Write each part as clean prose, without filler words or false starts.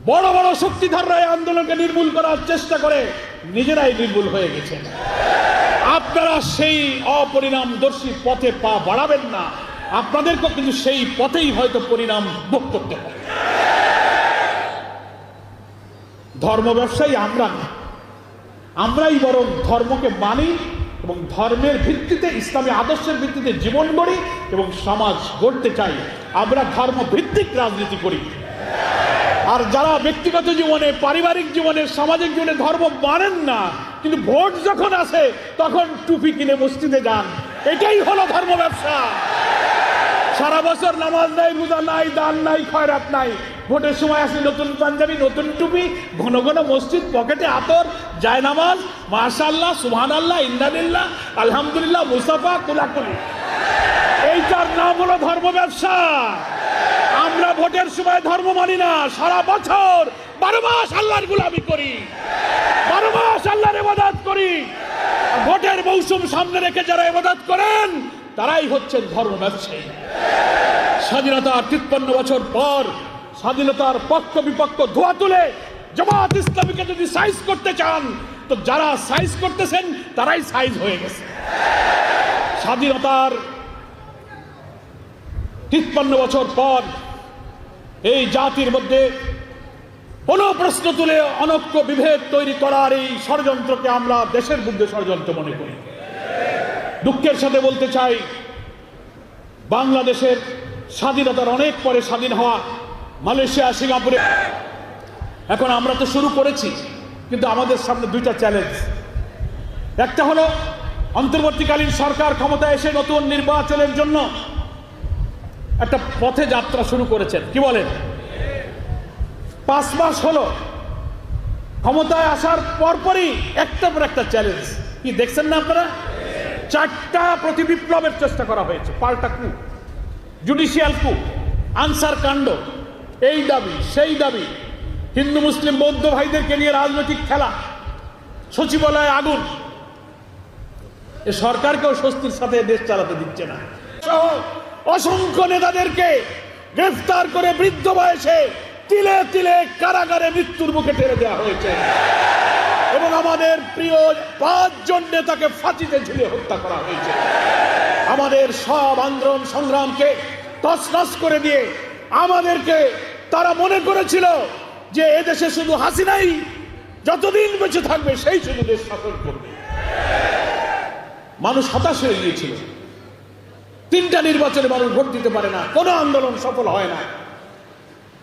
বড় বড় শক্তিধররা এই আন্দোলনকে নির্মূল করার চেষ্টা করে নিজেরাই নির্মূল হয়ে গেছে। আপনারা সেই অপরিণামদর্শী পথে পা বাড়াবেন না, আপনাদেরকে কিন্তু সেই পথেই হয়তো পরিণাম ভোগ করতে হবে। ধর্ম ব্যবসায়ী আমরা না, আমরাই বরং ধর্মকে মানি এবং ধর্মের ভিত্তিতে, ইসলামী আদর্শের ভিত্তিতে জীবন গড়ি এবং সমাজ গড়তে চাই। আমরা ধর্ম ভিত্তিক রাজনীতি করি। আর যারা ব্যক্তিগত জীবনে, পারিবারিক জীবনে, সামাজিক জীবনে ধর্ম মানেন না, কিন্তু ভোট যখন আসে তখন টুপি কিনে মসজিদে যান, এটাই হলো ধর্ম ব্যবসা। সারা বছর নামাজ নাই, রোজা নাই, দান নাই, খয়রাত নাই, ভোটের সময় আসলে নতুন পাঞ্জাবি, নতুন টুপি, ঘন ঘন মসজিদ, পকেটে আতর, জায়নামাজ, মাশাআল্লাহ, সুবহানাল্লাহ, ইন্নালিল্লাহ, আলহামদুলিল্লাহ, মুসাফা, কুলাকুলি, এইটার নাম হলো ধর্ম ব্যবসা। আমরা ভোটের সময় ধর্ম মানি না, সারা বছর 12 মাস আল্লাহর গোলামি করি, 12 মাস আল্লাহর ইবাদত করি। ভোটের মৌসুম সামনে রেখে যারা ইবাদত করেন তারাই হচ্ছেন ধর্ম ব্যবসায়ী। স্বাধীনতার 53 বছর পর স্বাধীনতার পক্ষ বিপক্ষ ধোয়া তুলে জামাত ইসলামীকে যদি সাইজ করতে চান, তো যারা সাইজ করতেছেন তারাই সাইজ হয়ে গেছে। স্বাধীনতার 53 বছর পর এই জাতির মধ্যে কোন প্রশ্ন তুলে অনৈক্য বিভেদ তৈরি করার এই ষড়যন্ত্রকে আমরা দেশের বুদ্ধে ষড়যন্ত্র মনে করি। দুঃখের সাথে বলতে চাই, বাংলাদেশের স্বাধীনতার অনেক পরে স্বাধীন হওয়া, মালয়েশিয়া, সিঙ্গাপুরে, এখন আমরা তো শুরু করেছি, কিন্তু আমাদের সামনে দুইটা চ্যালেঞ্জ। একটা হলো অন্তর্বর্তীকালীন সরকার ক্ষমতায় এসে নতুন নির্বাচনের জন্য একটা পথে যাত্রা শুরু করেছেন। কি বলেন? 5 মাস হলো ক্ষমতায় আসার পরপরই একটার পর একটা চ্যালেঞ্জ। কি দেখছেন না আপনারা? 4টা প্রতিবিপ্লবের চেষ্টা করা হয়েছে, পাল্টা কু, জুডিশিয়াল কু, আনসার কাণ্ড, এই দাবি সেই দাবি, হিন্দু মুসলিম বৌদ্ধ ভাইদেরকে নিয়ে রাজনৈতিক খেলা, সচিবালয়ে আগুন। এ সরকারকেও স্বস্তির সাথে দেশ চালাতে দিচ্ছে না। অসংখ্য নেতাদেরকে গ্রেফতার করে বৃদ্ধ বয়সে তিলে তিলে কারাগারে মৃত্যুর মুখে ঠেলে দেওয়া হয়েছে এবং আমাদের প্রিয় 5 জন নেতাকে ফাঁসিতে ঝুলিয়ে হত্যা করা হয়েছে। আমাদের সব আন্দোলন সংগ্রামকে তছনছ করে দিয়ে আমাদেরকে তারা মনে করেছিল যে এদেশে শুধু হাসিনাই যতদিন বেঁচে থাকবে সেই শুধু দেশ শাসন করবে। মানুষ হতাশ হয়ে গিয়েছিল। 3টা নির্বাচনে মানুষ ভোট দিতে পারে না, কোনো আন্দোলন সফল হয় না।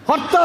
হরতাল